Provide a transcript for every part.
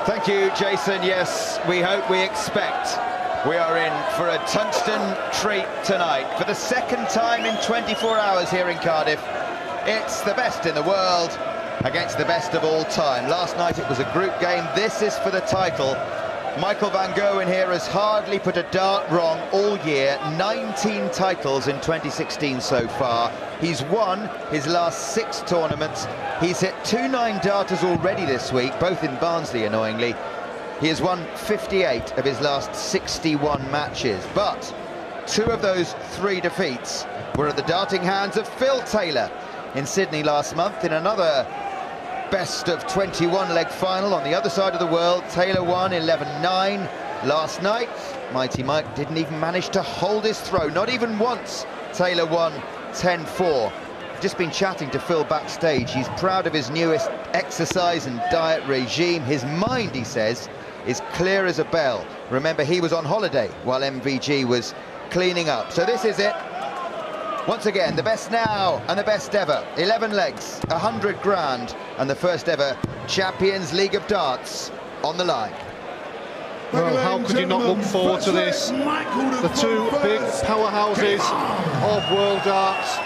Thank you, Jason. Yes, we hope, we expect. We are in for a tungsten treat tonight. For the second time in 24 hours here in Cardiff, it's the best in the world against the best of all time. Last night it was a group game. This is for the title. Michael van Gerwen here has hardly put a dart wrong all year. 19 titles in 2016 so far. He's won his last 6 tournaments. He's hit 2 9-darters already this week, both in Barnsley, annoyingly. He has won 58 of his last 61 matches, but 2 of those 3 defeats were at the darting hands of Phil Taylor in Sydney last month in another best of 21 leg final on the other side of the world. Taylor won 11-9 last night. Mighty Mike didn't even manage to hold his throw, not even once. Taylor won 10-4. Just been chatting to Phil backstage. He's proud of his newest exercise and diet regime. His mind, he says, is clear as a bell. Remember, he was on holiday while MVG was cleaning up. So this is it. Once again, the best now and the best ever. 11 legs, 100 grand, and the first ever Champions League of Darts on the line. Well, how could you not look forward to this? The 2 big powerhouses of world darts.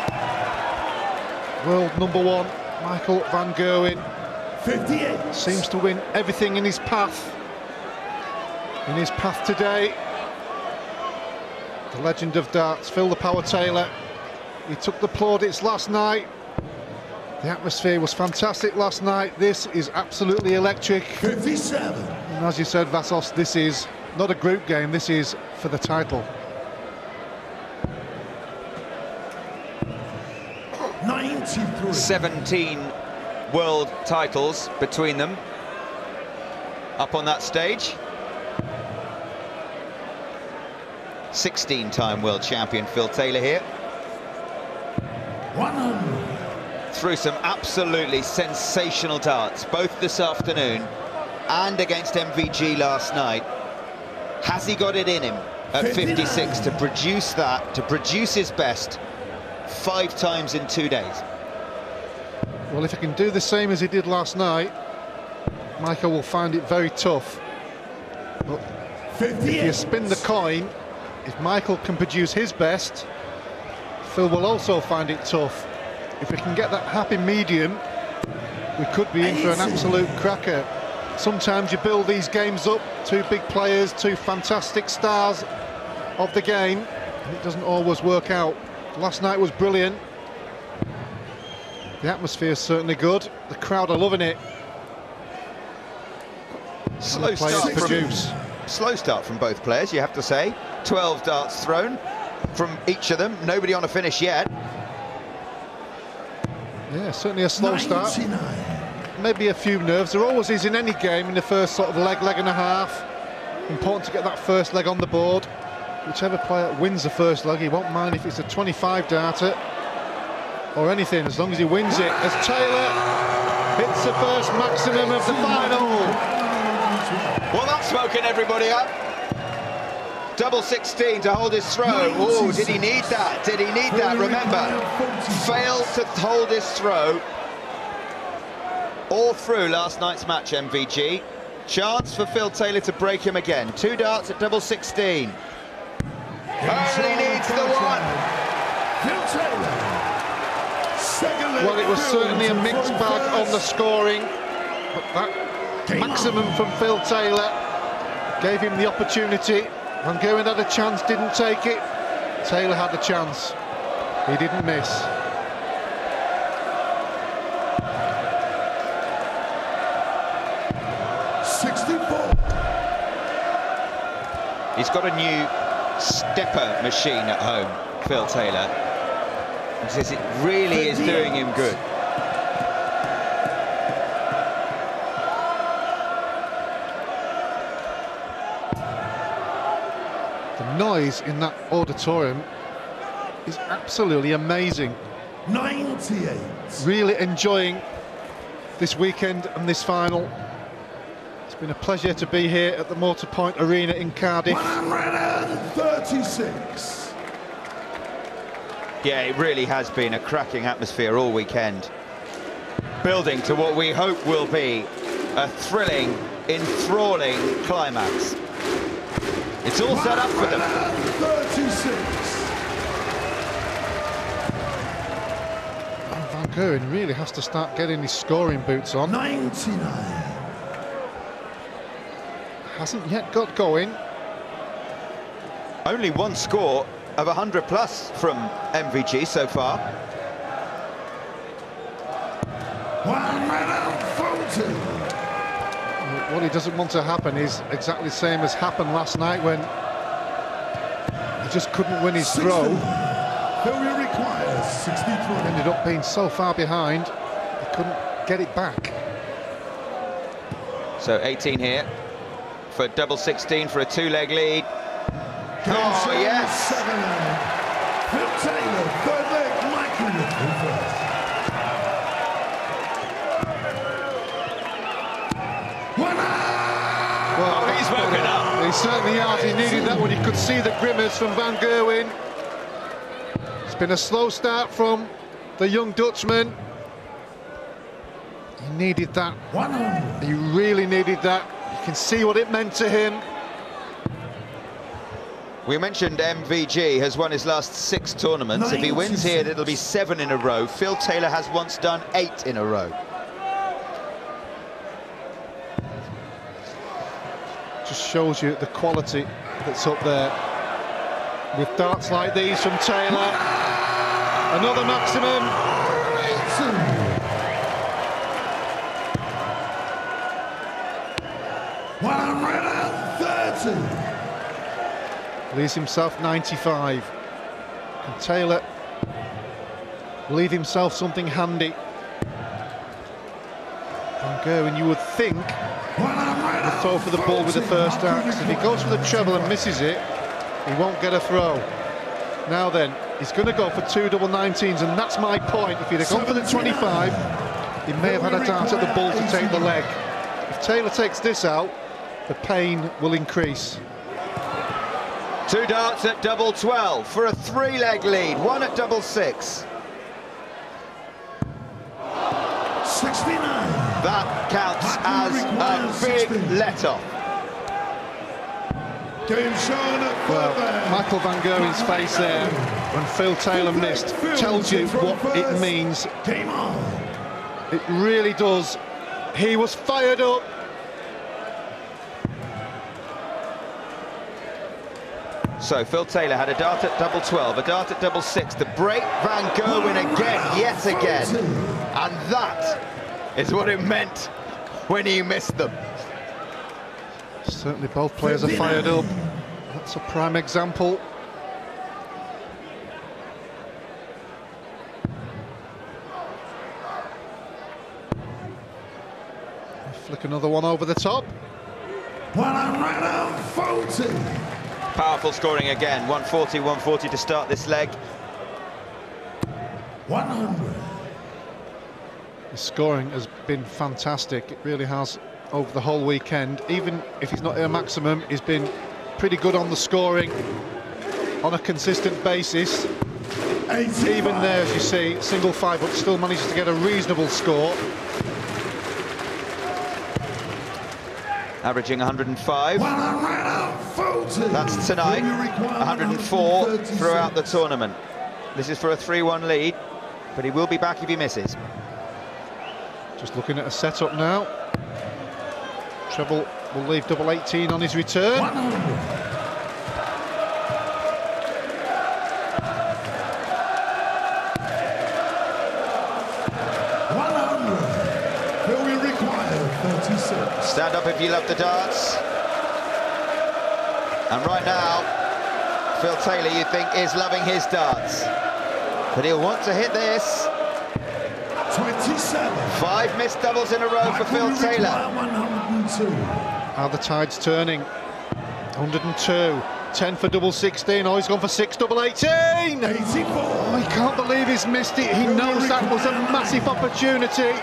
World #1, Michael van Gerwen, 58. seems to win everything in his path. In his path today, the legend of darts, Phil the Power Taylor. He took the plaudits last night. The atmosphere was fantastic last night. This is absolutely electric. 57. And as you said, Vassos, this is not a group game, this is for the title. 93. 17 world titles between them up on that stage. 16-time world champion Phil Taylor here. 100. Through some absolutely sensational darts, both this afternoon and against MVG last night. Has he got it in him at 56 to produce that, to produce his best 5 times in 2 days? Well, if he can do the same as he did last night, Michael will find it very tough. But if you spin the coin, if Michael can produce his best, Phil will also find it tough. If we can get that happy medium, we could be in for an absolute cracker. Sometimes you build these games up, 2 big players, 2 fantastic stars of the game, and it doesn't always work out. Last night was brilliant. The atmosphere is certainly good. The crowd are loving it. Slow start from both players, you have to say. 12 darts thrown from each of them. Nobody on a finish yet. Yeah, certainly a slow 99. start. Maybe a few nerves. There always is in any game in the first sort of leg and a half. Important to get that first leg on the board. Whichever player wins the first leg, he won't mind if it's a 25 darter or anything, as long as he wins it. As Taylor hits the first maximum of the final. Well, that's smoking everybody up. Double 16 to hold his throw. Oh, did he need that? Did he need that? Remember, failed to hold his throw all through last night's match, MVG. Chance for Phil Taylor to break him again. 2 darts at double 16. Only needs the 1. Phil Taylor. Well, it was certainly a mixed bag on the scoring, but that maximum from Phil Taylor gave him the opportunity. Van Gerwen had a chance, didn't take it. Taylor had the chance. He didn't miss. He's got a new stepper machine at home, Phil Taylor. He says it really is doing him good. The noise in that auditorium is absolutely amazing. 98. Really enjoying this weekend and this final. It's been a pleasure to be here at the Motorpoint Arena in Cardiff. 136. Yeah, it really has been a cracking atmosphere all weekend. Building to what we hope will be a thrilling enthralling climax. It's all set up for them. 36. Van Gerwen really has to start getting his scoring boots on. 99. Hasn't yet got going. Only one score of 100 plus from MVG so far. 140. What he doesn't want to happen is exactly the same as happened last night when he just couldn't win his throw. Failure requires 63. Ended up being so far behind, he couldn't get it back. So 18 here for double 16 for a two-leg lead. Oh, yes! Phil Taylor, third leg, Michael with first. Well, he's woken up. He certainly has. He needed that one. You could see the grimace from Van Gerwen. It's been a slow start from the young Dutchman. He needed that. 100. He really needed that. You can see what it meant to him. We mentioned MVG has won his last 6 tournaments. If he wins here, it'll be 7 in a row. Phil Taylor has once done 8 in a row. Just shows you the quality that's up there. With darts like these from Taylor. Another maximum. 130. Leaves himself 95. Can Taylor leave himself something handy? Van Gerwen, you would think, would throw for the ball with the first axe. If he goes for the treble and misses it, he won't get a throw. Now then, he's going to go for 2 double 19s, and that's my point. If he'd have gone for the 25, he may have had a dart at the ball to take the leg. If Taylor takes this out, the pain will increase. 2 darts at double 12 for a 3-leg lead, 1 at double 6. 69. That counts as a big let-off. Game shown at Well, Michael Van Gerwen's face there when Phil Taylor missed tells you what it means. Game on. It really does. He was fired up. So Phil Taylor had a dart at double 12, a dart at double 6 to break Van Gerwen again, yet again. And that is what it meant when he missed them. Certainly both players are fired up. That's a prime example. Flick another one over the top. 140. Powerful scoring again, 140, 140 to start this leg. 100. The scoring has been fantastic. It really has over the whole weekend. Even if he's not at a maximum, he's been pretty good on the scoring on a consistent basis. 85. Even there, as you see, single 5, but still manages to get a reasonable score. Averaging 105. 140. That's tonight, 104 throughout the tournament. This is for a 3-1 lead, but he will be back if he misses. Just looking at a setup now. Treble will leave double 18 on his return. 100. Failure required 36. Stand up if you love the darts. And right now, Phil Taylor, you think, is loving his darts. But he'll want to hit this. 27. 5 missed doubles in a row for Phil Taylor. 102. How the tide's turning. 102. 10 for double 16. Oh, he's gone for 6 double 18. 84. Oh, he can't believe he's missed it. He knows that was a massive opportunity.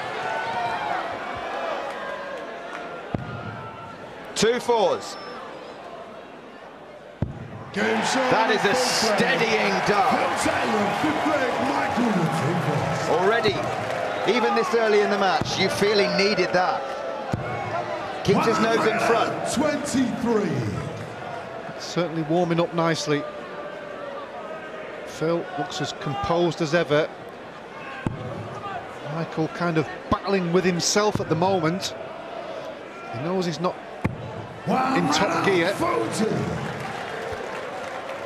2 4s. Game show. That is a steadying dart. Already, even this early in the match, you feel he needed that. keeps his nose in front. 23. Certainly warming up nicely. Phil looks as composed as ever. Michael kind of battling with himself at the moment. He knows he's not in top gear.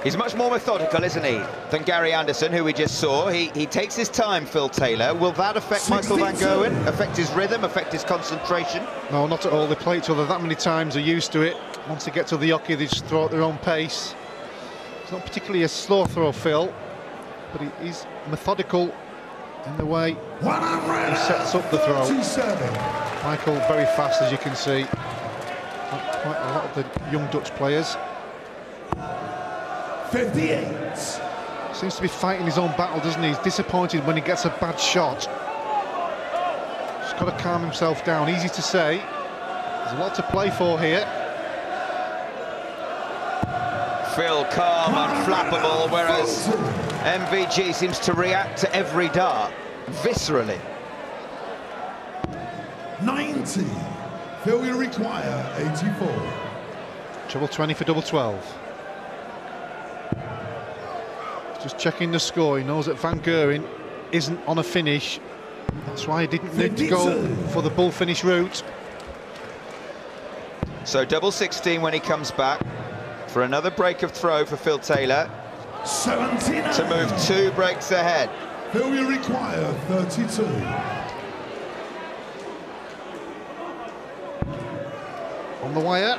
He's much more methodical, isn't he, than Gary Anderson, who we just saw. He takes his time, Phil Taylor. Will that affect Michael van Gerwen? Affect his rhythm? Affect his concentration? No, not at all. They play each other that many times, they're used to it. Once they get to the hockey, they just throw at their own pace. It's not particularly a slow throw, Phil, but he's methodical in the way he sets up the throw. Michael very fast, as you can see. Like quite a lot of the young Dutch players. 58. Seems to be fighting his own battle, doesn't he? He's disappointed when he gets a bad shot. Just got to calm himself down. Easy to say. There's a lot to play for here. Phil calm and flappable, whereas MVG seems to react to every dart viscerally. 90. Phil will require 84. Treble 20 for double 12. Just checking the score. He knows that Van Gerwen isn't on a finish. That's why he didn't need to go for the bull finish route. So double 16 when he comes back for another break of throw for Phil Taylor 79. to move 2 breaks ahead. Phil will require 32. On the wire.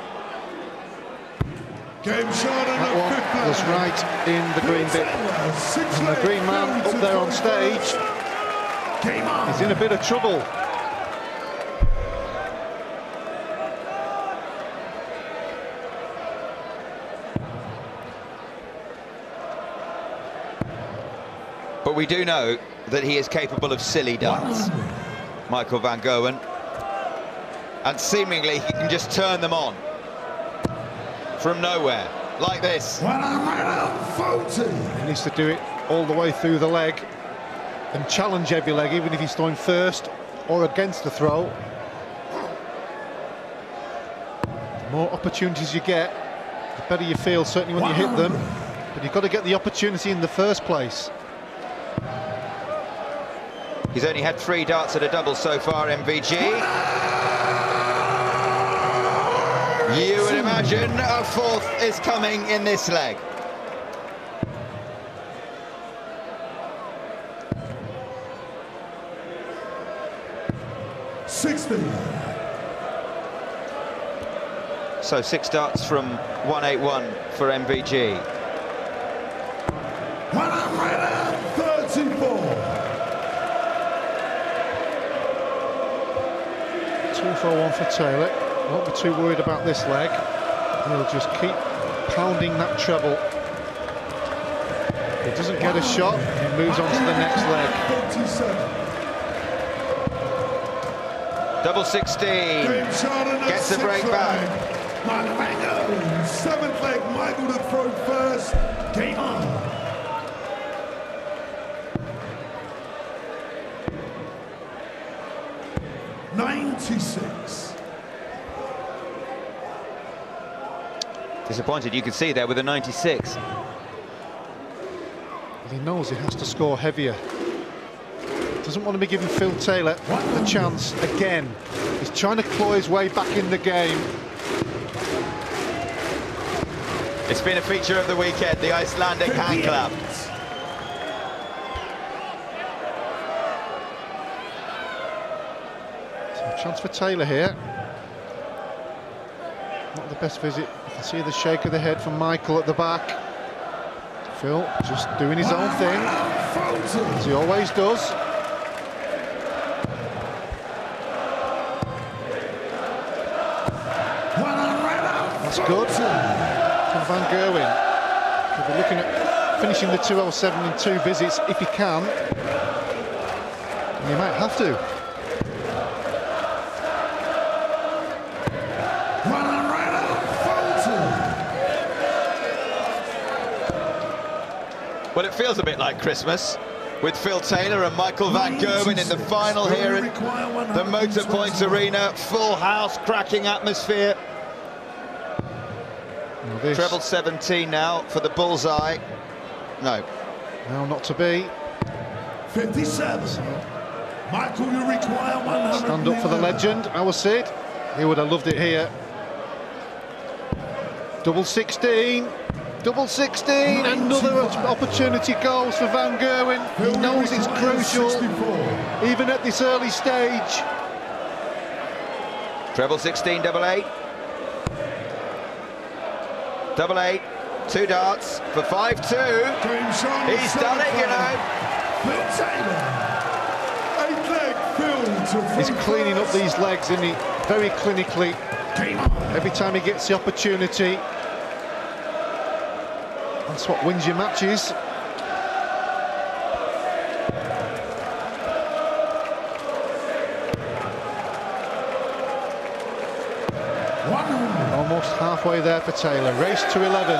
Game shot That one was right in the green bit. And the green man up there on stage, he's in a bit of trouble. But we do know that he is capable of silly darts, Michael van Gerwen. And seemingly he can just turn them on from nowhere, like this. He needs to do it all the way through the leg and challenge every leg, even if he's throwing first or against the throw. The more opportunities you get, the better you feel, certainly when you hit them. But you've got to get the opportunity in the first place. He's only had 3 darts at a double so far, MVG. You would imagine a 4th is coming in this leg. So 6 darts from 181 for MVG. 134. 2-4-1 for Taylor. Won't be too worried about this leg. He'll just keep pounding that treble. If he doesn't get a shot, he moves on to the next leg. Double 16. Gets a break back. 7th leg, Michael to throw first. Game on. Disappointed, you can see there with a 96. He knows he has to score heavier. Doesn't want to be giving Phil Taylor the chance again. He's trying to claw his way back in the game. It's been a feature of the weekend, the Icelandic hand clap. So a chance for Taylor here. Not the best visit. You can see the shake of the head from Michael at the back. Phil just doing his own thing, as he always does. That's good from Van Gerwen. He'll be looking at finishing the 207 in 2 visits if he can. And he might have to. Well, it feels a bit like Christmas. with Phil Taylor and Michael Van Gerwen in the final here at the Motor Point Arena. Full house, cracking atmosphere. Treble 17 now for the bullseye. No. No, not to be. 57. Michael, you require 100. Stand up for the legend, our Sid. He would have loved it here. Double 16. Double 16. Another opportunity goals for Van Gerwen. He knows it's crucial, even at this early stage. Treble 16, double 8. Double 8. 2 darts for 5-2. He's done it, you know. Phil Taylor. 8-leg Phil. He's cleaning up these legs, isn't he? Very clinically. Every time he gets the opportunity. That's what wins your matches. Almost halfway there for Taylor. Race to 11.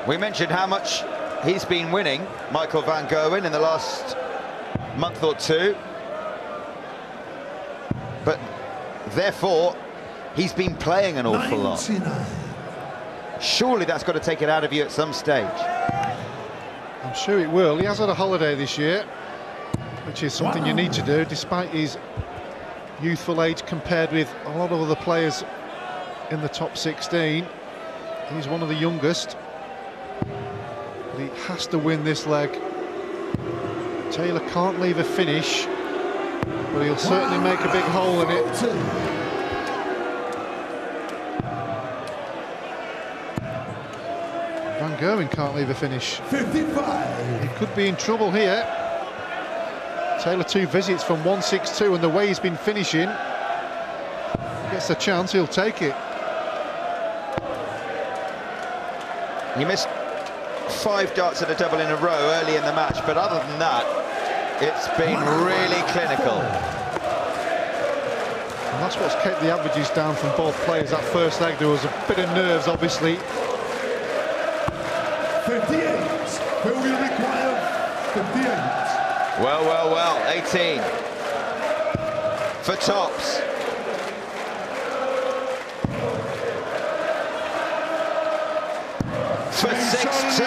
We mentioned how much he's been winning, Michael Van Gerwen, in the last month or two. But therefore, he's been playing an awful lot. Surely that's got to take it out of you at some stage. I'm sure it will. He has had a holiday this year, which is something you need to do, despite his youthful age compared with a lot of other players in the top 16. He's one of the youngest. But he has to win this leg. Taylor can't leave a finish, but he'll certainly make a big hole in it. Van Gerwen can't leave a finish. 55. He could be in trouble here. Taylor 2 visits from 162, and the way he's been finishing, gets a chance, he'll take it. He missed 5 darts at a double in a row early in the match, but other than that, it's been really clinical. And that's what's kept the averages down from both players. That first leg, there was a bit of nerves, obviously. 58. Who will require 58? Well, well, well. 18 for tops. For 6-2.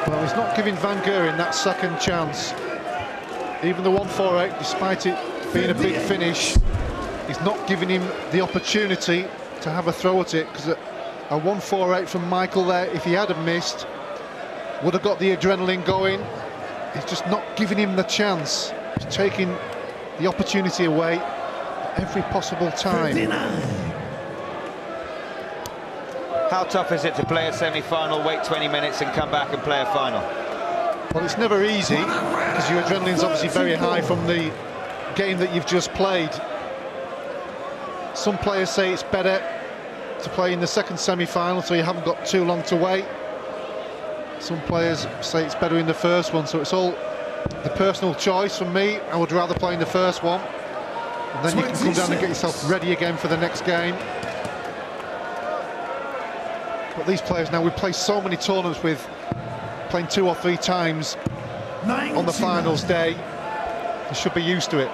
Well, he's not giving Van Gerwen that second chance. Even the 148, despite it being a big finish, he's not giving him the opportunity to have a throw at it, because a 148 from Michael there, if he had missed, would have got the adrenaline going. He's just not giving him the chance. He's taking the opportunity away every possible time. 59. How tough is it to play a semi-final, wait 20 minutes and come back and play a final? Well, it's never easy, because your adrenaline's obviously very high from the game that you've just played. Some players say it's better to play in the second semi-final, so you haven't got too long to wait. Some players say it's better in the first one, so it's all the personal choice. For me, I would rather play in the first one, and then you can come down and get yourself ready again for the next game. But these players now, we play so many tournaments with playing 2 or 3 times on the finals day. They should be used to it.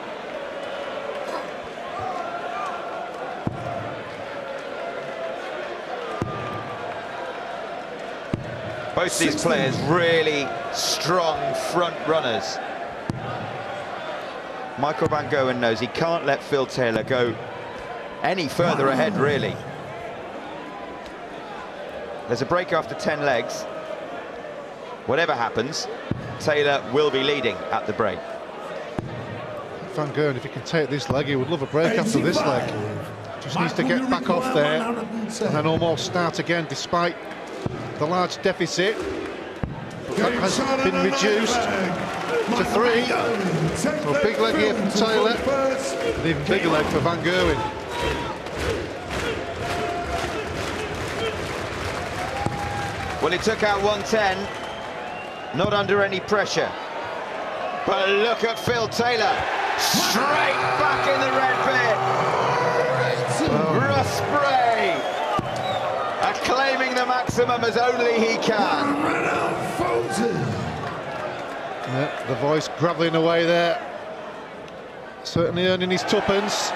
Both these players really strong front runners. Michael Van Gerwen knows he can't let Phil Taylor go any further ahead, really. There's a break after 10 legs. Whatever happens, Taylor will be leading at the break. Van Gerwen, if he can take this leg, he would love a break after this leg. Just needs to get back off there and then almost start again, despite the large deficit. But that has been reduced to 3. So a big leg here from Taylor, an even bigger leg for Van Gerwen. Well, he took out 110, not under any pressure. But look at Phil Taylor. Straight back in the red bit. Russ Bray claiming the maximum as only he can. Yeah, the voice gravelling away there. Certainly earning his tuppence.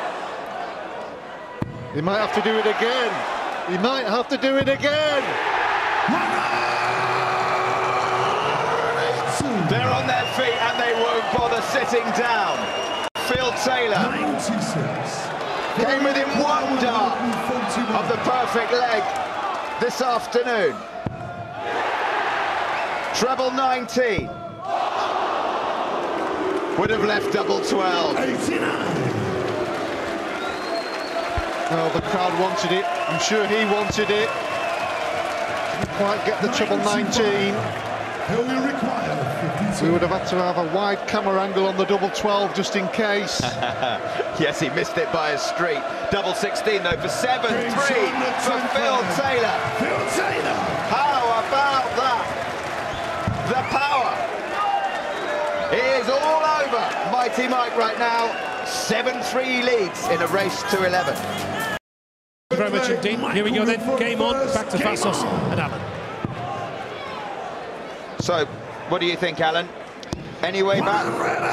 He might have to do it again. He might have to do it again. They're on their feet and they won't bother sitting down. Phil Taylor came within one dart of the perfect leg this afternoon. Treble 19 would have left double 12. 89. Oh, the crowd wanted it. I'm sure he wanted it. Didn't quite get the treble 19. We would have had to have a wide camera angle on the double 12 just in case. Yes, he missed it by a street. Double 16 though for 7-3 for Phil Taylor. How about that? The power is all over Mighty Mike right now. 7-3 leads in a race to 11. Thank you very much indeed. Here we go then. Game on. Back to Vassos and Alan. So, what do you think, Alan? Any way back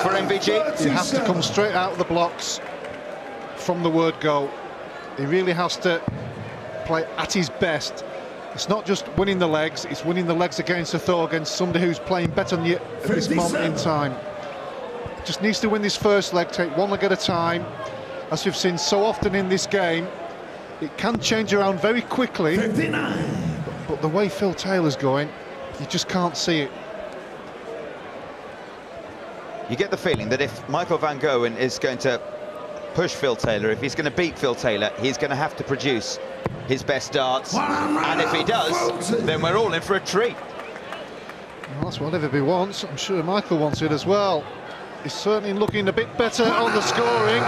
for MVG? He has to come straight out of the blocks from the word go. He really has to play at his best. It's not just winning the legs, it's winning the legs against a throw against somebody who's playing better than you at this moment in time. Just needs to win this first leg, take one leg at a time. As we've seen so often in this game, it can change around very quickly. But the way Phil Taylor's going, you just can't see it. You get the feeling that if Michael van Gerwen is going to push Phil Taylor, if he's going to beat Phil Taylor, he's going to have to produce his best darts. And if he does, then we're all in for a treat. Well, that's what everybody wants. I'm sure Michael wants it as well. He's certainly looking a bit better on the scoring.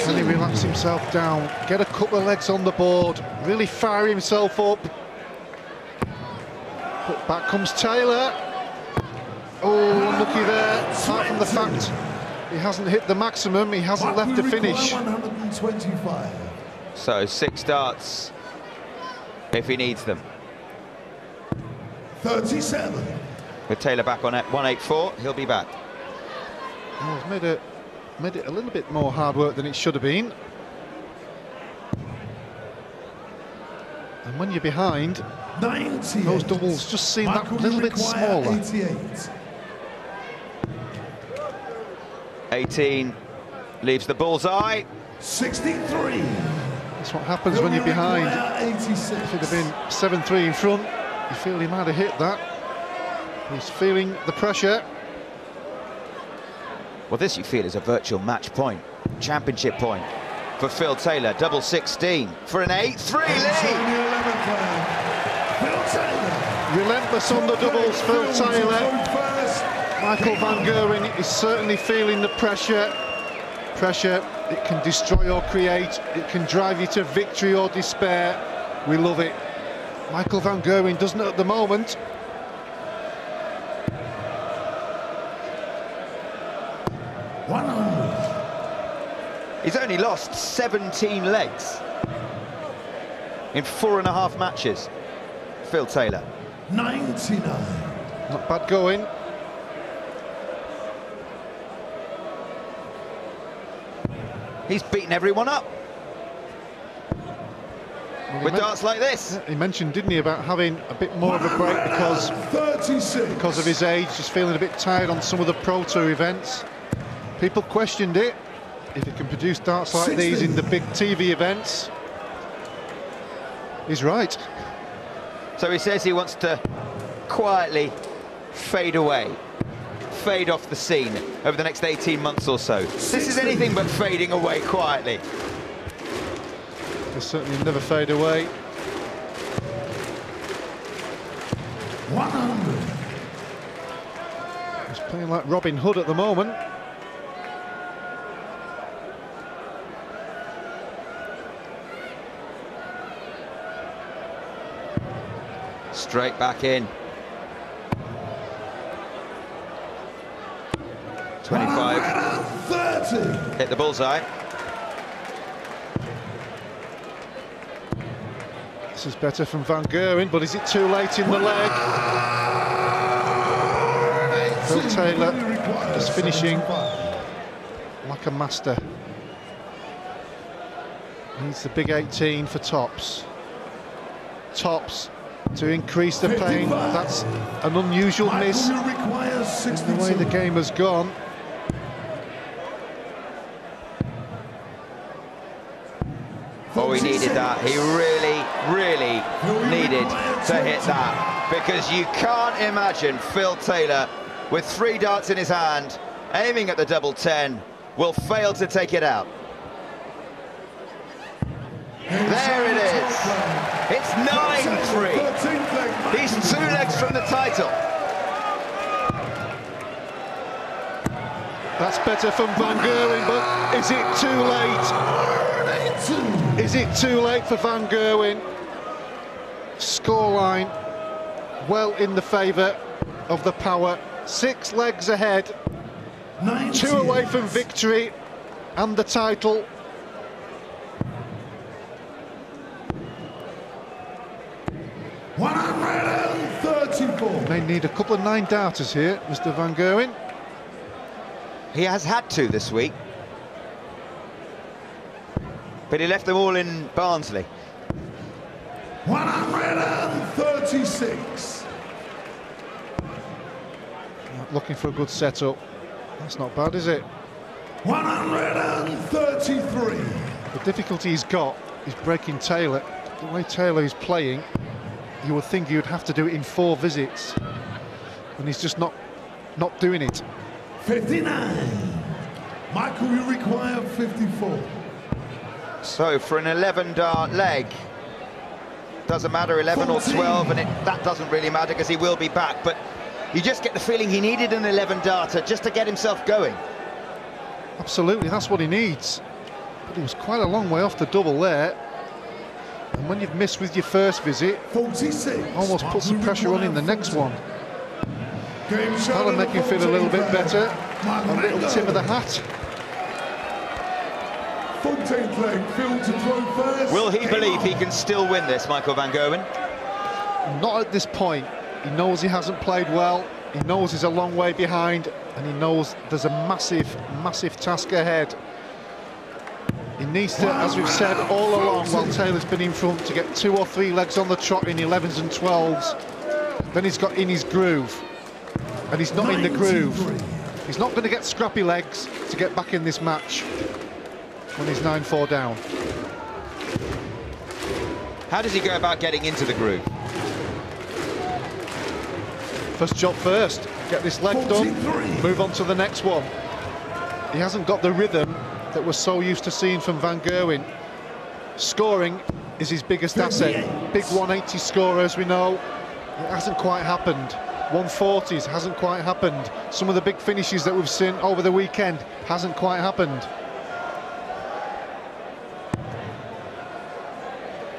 Can he relax himself down, get a couple of legs on the board, really fire himself up? But back comes Taylor. Oh, unlucky there. Apart from the fact he hasn't hit the maximum, he hasn't left the finish. 125. So 6 darts if he needs them. 37. With Taylor back on at 184, he'll be back. Well, he's made it a little bit more hard work than it should have been. And when you're behind, 98. those doubles just seem that little bit smaller. 88. 18 leaves the bullseye. 63. That's what happens when you're behind. 86. If it had been 7-3 in front, you feel he might have hit that. He's feeling the pressure. Well, this you feel is a virtual match point, championship point for Phil Taylor. Double 16 for an 8-3 lead. Relentless on the doubles, Phil Taylor. Michael van Gerwen is certainly feeling the pressure. Pressure, it can destroy or create. It can drive you to victory or despair. We love it. Michael van Gerwen doesn't at the moment. He's only lost 17 legs in 4.5 matches. Phil Taylor. 99. Not bad going. He's beaten everyone up with darts like this. He mentioned, didn't he, about having a bit more of a break because of his age, just feeling a bit tired on some of the Pro Tour events. People questioned it, if he can produce darts like these in the big TV events. He's right. So he says he wants to quietly fade away, fade off the scene over the next 18 months or so. This is anything but fading away quietly. He'll certainly never fade away. 100. He's playing like Robin Hood at the moment. Straight back in. 25. 30. Hit the bullseye. This is better from Van Gerwen, but is it too late in the leg? Phil Taylor is finishing like a master. Needs the big 18 for tops. Tops to increase the pain. That's an unusual miss in the way the game has gone. Oh, he needed that. He really needed to hit that, because you can't imagine Phil Taylor with 3 darts in his hand, aiming at the double 10, will fail to take it out. There it is. It's 9-3. He's 2 legs from the title. That's better from Van Gerwen, but is it too late? Is it too late for Van Gerwen? Scoreline well in the favour of the power. 6 legs ahead. 2 away from victory and the title. May need a couple of 9-darters here, Mr. Van Gerwen. He has had to this week, but he left them all in Barnsley. 136. Looking for a good setup. That's not bad, is it? 133. The difficulty he's got is breaking Taylor. The way Taylor is playing, you would think he would have to do it in 4 visits, and he's just not doing it. 59. Michael, you require 54. So for an 11-dart leg, doesn't matter 11 or 12, and that doesn't really matter because he will be back, but you just get the feeling he needed an 11-darter just to get himself going. Absolutely, that's what he needs. But he was quite a long way off the double there. And when you've missed with your first visit, 46. Almost put some pressure on in the next one. That'll make him feel a little bit better. A little tip of the hat. 14th leg, Phil to throw first. Will he believe he can still win this, Michael Van Gerwen? Not at this point. He knows he hasn't played well. He knows he's a long way behind, and he knows there's a massive task ahead. He needs to, as we've said all along, while Taylor's been in front, to get 2 or 3 legs on the trot in 11s and 12s. Then he's got in his groove, and he's not in the groove. He's not going to get scrappy legs to get back in this match when he's 9-4 down. How does he go about getting into the groove? First job first, get this leg done, move on to the next one. He hasn't got the rhythm that we're so used to seeing from Van Gerwen. Scoring is his biggest asset. Big 180 scorer, as we know. It hasn't quite happened. 140s hasn't quite happened. Some of the big finishes that we've seen over the weekend hasn't quite happened.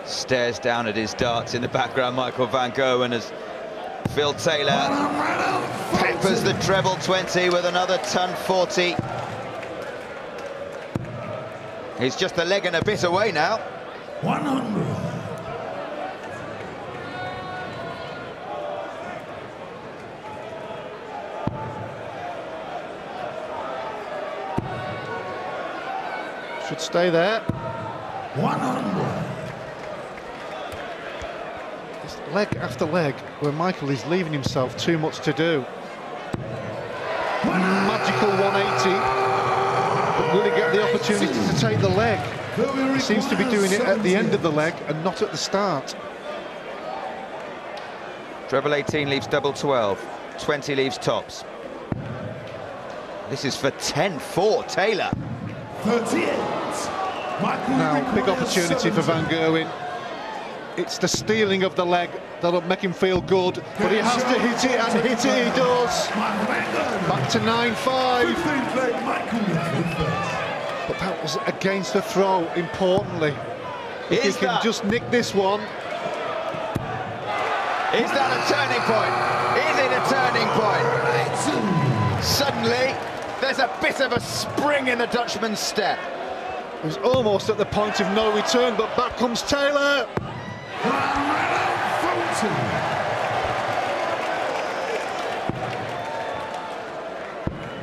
Stares down at his darts in the background, Michael Van Gerwen, as Phil Taylor peppers the treble 20 with another ton 40. He's just a leg and a bit away now. 100. Should stay there. 100. It's leg after leg where Michael is leaving himself too much to do. Magical 180. But will he get the opportunity to take the leg? He seems to be doing it at the end of the leg and not at the start. Treble 18 leaves double 12. 20 leaves tops. This is for 10-4, Taylor. 38. Now, big opportunity for Van Gerwen. It's the stealing of the leg that'll make him feel good, but he has to hit it, and hit it he does. Back to 9-5. But that was against the throw, importantly. If he can just nick this one. Is that a turning point? Is it a turning point? Suddenly, There's a bit of a spring in the Dutchman's step. It was almost at the point of no return, but back comes Taylor.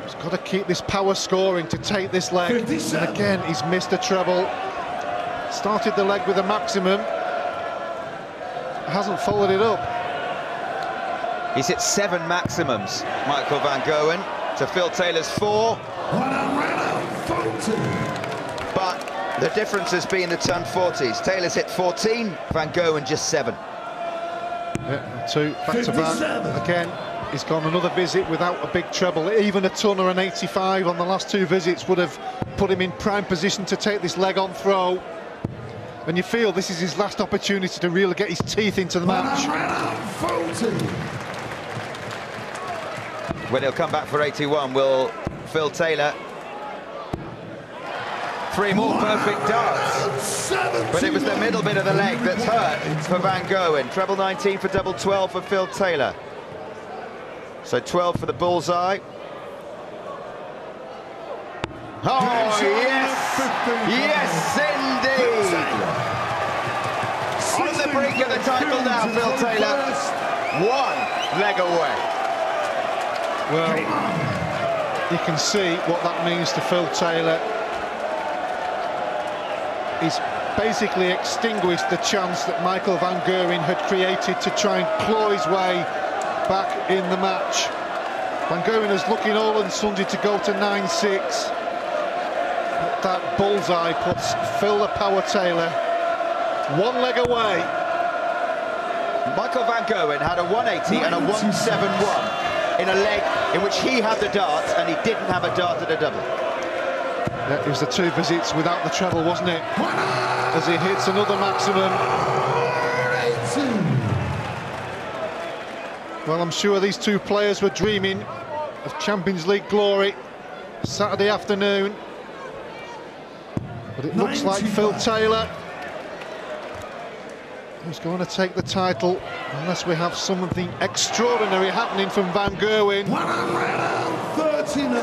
He's got to keep this power scoring to take this leg. 57. And again, he's missed a treble. Started the leg with a maximum. Hasn't followed it up. He's hit 7 maximums, Michael van Gerwen, to Phil Taylor's 4. But the difference has been the turn 40s. Taylor's hit 14, van Gerwen just 7. Yeah, 2 back to back. Again, he's gone another visit without a big treble. Even a ton or an 85 on the last 2 visits would have put him in prime position to take this leg on throw. And you feel this is his last opportunity to really get his teeth into the match. When he'll come back for 81, will Phil Taylor. 3 more perfect darts. But it was the middle bit of the leg that's hurt for van Gerwen. Treble 19 for double 12 for Phil Taylor. So 12 for the bullseye. Oh, yes! Yes, indeed! On the brink of the title now, Phil Taylor. 1 leg away. Well, you can see what that means to Phil Taylor. He's basically extinguished the chance that Michael van Gerwen had created to try and claw his way back in the match. Van Gerwen is looking all and sundry to go to 9-6. But that bullseye puts Phil the Power Taylor 1 leg away. Michael van Gerwen had a 180 and a 171 in a leg in which he had the darts and he didn't have a dart at a double. Yeah, it was the 2 visits without the treble, wasn't it? As he hits another maximum. Well, I'm sure these 2 players were dreaming of Champions League glory Saturday afternoon. But it looks like Phil Taylor is going to take the title unless we have something extraordinary happening from van Gerwen. 139.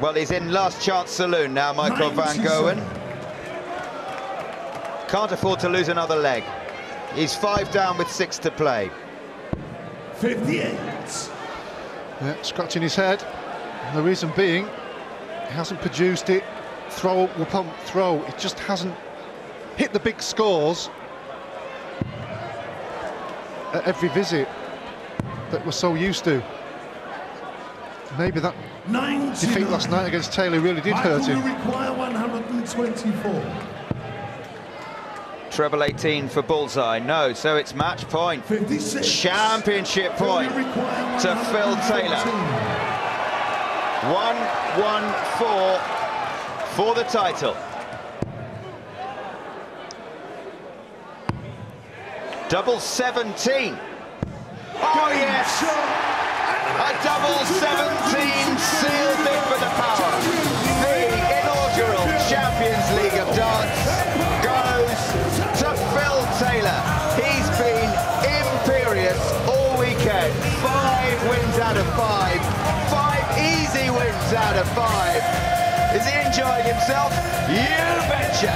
Well, he's in last chance saloon now, Michael van Gerwen. Can't afford to lose another leg. He's 5 down with 6 to play. 58. Yeah, scratching his head. And the reason being, he hasn't produced it throw upon throw. It just hasn't hit the big scores at every visit that we're so used to. Maybe that defeat last night against Taylor really did hurt him. Require 124. Treble 18 for bullseye. No, so it's match point. 56. Championship point to Phil Taylor. 1-1-4 for the title. Double 17. Oh yes! A double 17 sealed bid for the power. The inaugural Champions League of Darts goes to Phil Taylor. He's been imperious all weekend. 5 wins out of 5. 5 easy wins out of 5. Is he enjoying himself? You betcha.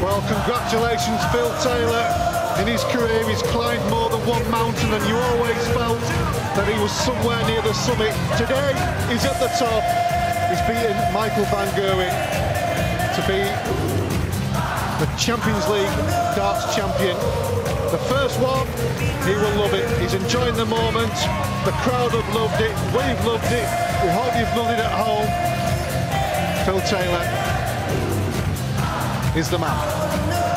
Well, congratulations, Phil Taylor. In his career, he's climbed more than 1 mountain, and you always felt that he was somewhere near the summit. Today, he's at the top. He's beaten Michael van Gerwen to be the Champions League darts champion. The first one, he will love it. He's enjoying the moment. The crowd have loved it. We've loved it. We hope you've loved it at home. Phil Taylor is the man.